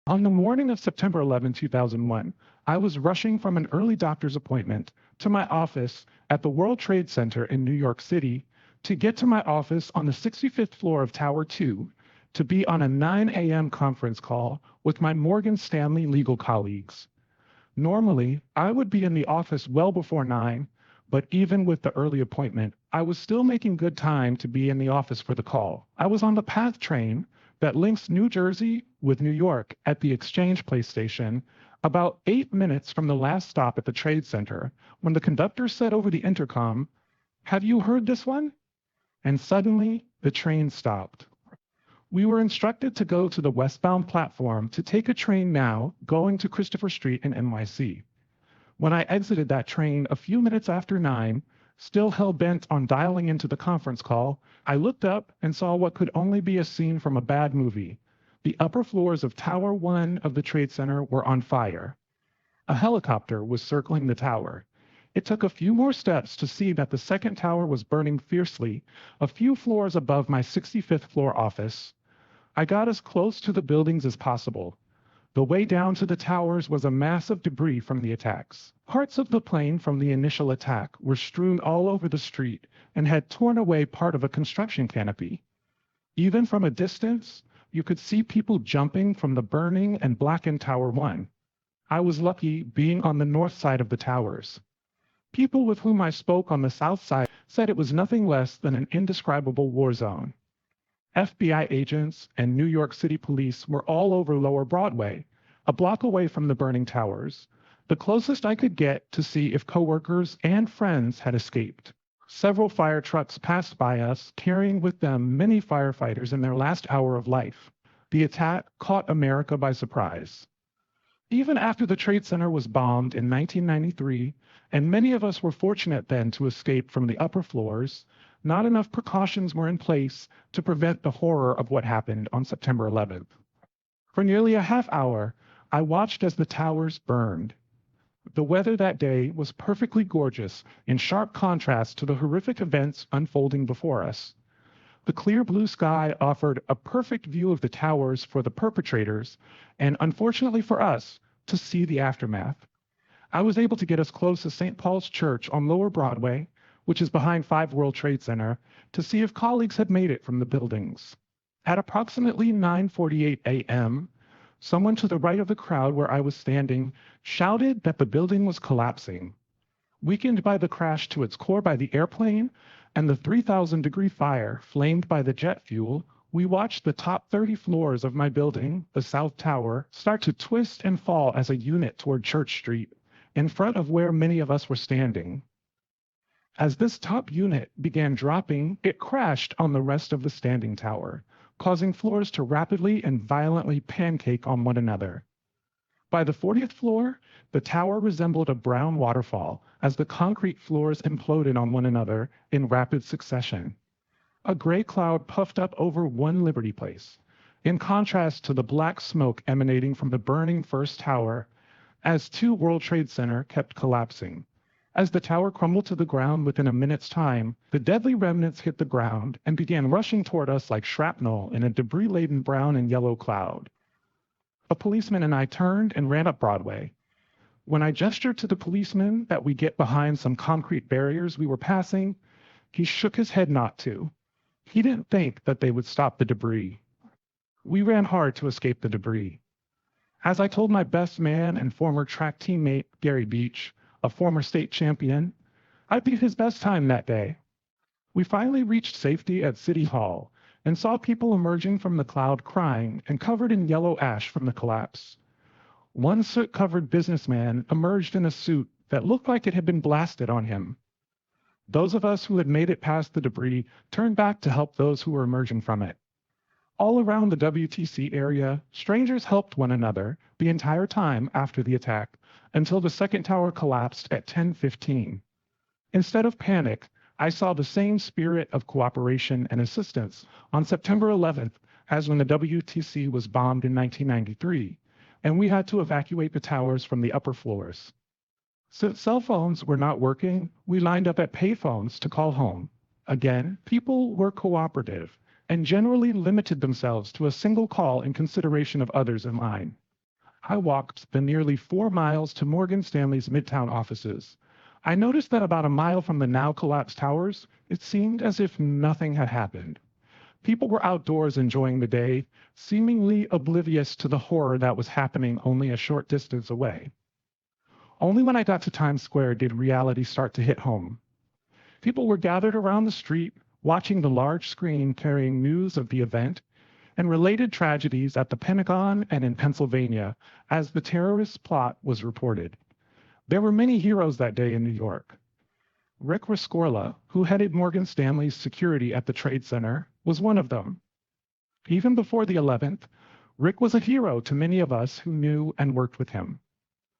On the morning of September 11, 2001, I was rushing from an early doctor's appointment to my office at the World Trade Center in New York City to get to my office on the 65th floor of Tower 2 to be on a 9 a.m. conference call with my Morgan Stanley legal colleagues. Normally, I would be in the office well before 9, but even with the early appointment, I was still making good time to be in the office for the call. I was on the PATH train that links New Jersey with New York at the Exchange Place station, about 8 minutes from the last stop at the Trade Center, when the conductor said over the intercom, "Have you heard this one?" And suddenly, the train stopped. We were instructed to go to the westbound platform to take a train now going to Christopher Street in NYC. When I exited that train a few minutes after 9, still hell bent on dialing into the conference call, I looked up and saw what could only be a scene from a bad movie. The upper floors of Tower 1 of the Trade Center were on fire. A helicopter was circling the tower. It took a few more steps to see that the second tower was burning fiercely, a few floors above my 65th floor office. I got as close to the buildings as possible. The way down to the towers was a mass of debris from the attacks. Parts of the plane from the initial attack were strewn all over the street and had torn away part of a construction canopy. Even from a distance, you could see people jumping from the burning and blackened Tower 1. I was lucky being on the north side of the towers. People with whom I spoke on the south side said it was nothing less than an indescribable war zone. FBI agents and New York City police were all over Lower Broadway, a block away from the burning towers, the closest I could get to see if coworkers and friends had escaped. Several fire trucks passed by us, carrying with them many firefighters in their last hour of life. The attack caught America by surprise. Even after the Trade Center was bombed in 1993, and many of us were fortunate then to escape from the upper floors, not enough precautions were in place to prevent the horror of what happened on September 11th. For nearly a half hour, I watched as the towers burned. The weather that day was perfectly gorgeous, in sharp contrast to the horrific events unfolding before us. The clear blue sky offered a perfect view of the towers for the perpetrators, and unfortunately for us, to see the aftermath. I was able to get as close as St. Paul's Church on Lower Broadway, which is behind 5 World Trade Center, to see if colleagues had made it from the buildings. At approximately 9:48 a.m., someone to the right of the crowd where I was standing shouted that the building was collapsing. Weakened by the crash to its core by the airplane and the 3,000-degree fire flamed by the jet fuel, we watched the top 30 floors of my building, the South Tower, start to twist and fall as a unit toward Church Street, in front of where many of us were standing. As this top unit began dropping, it crashed on the rest of the standing tower, causing floors to rapidly and violently pancake on one another. By the 40th floor, the tower resembled a brown waterfall as the concrete floors imploded on one another in rapid succession. A gray cloud puffed up over One Liberty Place, in contrast to the black smoke emanating from the burning first tower, as 2 World Trade Center kept collapsing. As the tower crumbled to the ground within a minute's time, the deadly remnants hit the ground and began rushing toward us like shrapnel in a debris-laden brown and yellow cloud. A policeman and I turned and ran up Broadway. When I gestured to the policeman that we get behind some concrete barriers we were passing, he shook his head not to. He didn't think that they would stop the debris. We ran hard to escape the debris. As I told my best man and former track teammate, Gary Beach, a former state champion, I beat his best time that day. We finally reached safety at City Hall and saw people emerging from the cloud crying and covered in yellow ash from the collapse. One soot-covered businessman emerged in a suit that looked like it had been blasted on him. Those of us who had made it past the debris turned back to help those who were emerging from it. All around the WTC area, strangers helped one another the entire time after the attack until the second tower collapsed at 10:15. Instead of panic, I saw the same spirit of cooperation and assistance on September 11th as when the WTC was bombed in 1993, and we had to evacuate the towers from the upper floors. Since cell phones were not working, we lined up at payphones to call home. Again, people were cooperative and generally limited themselves to a single call in consideration of others in line. I walked the nearly 4 miles to Morgan Stanley's Midtown offices. I noticed that about a mile from the now collapsed towers, it seemed as if nothing had happened. People were outdoors enjoying the day, seemingly oblivious to the horror that was happening only a short distance away. Only when I got to Times Square did reality start to hit home. People were gathered around the street, watching the large screen carrying news of the event and related tragedies at the Pentagon and in Pennsylvania as the terrorist plot was reported. There were many heroes that day in New York. Rick Rescorla, who headed Morgan Stanley's security at the Trade Center, was one of them. Even before the 11th, Rick was a hero to many of us who knew and worked with him.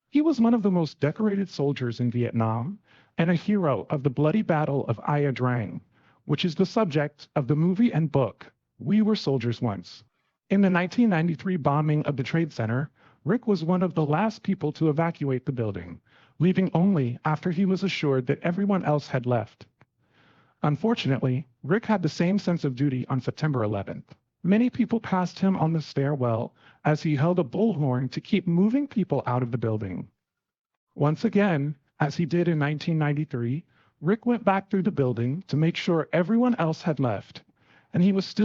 He was one of the most decorated soldiers in Vietnam and a hero of the bloody Battle of Ia Drang, which is the subject of the movie and book We Were Soldiers Once. In the 1993 bombing of the Trade Center, Rick was one of the last people to evacuate the building, leaving only after he was assured that everyone else had left. Unfortunately, Rick had the same sense of duty on September 11th. Many people passed him on the stairwell as he held a bullhorn to keep moving people out of the building. Once again, as he did in 1993, Rick went back through the building to make sure everyone else had left, and he was still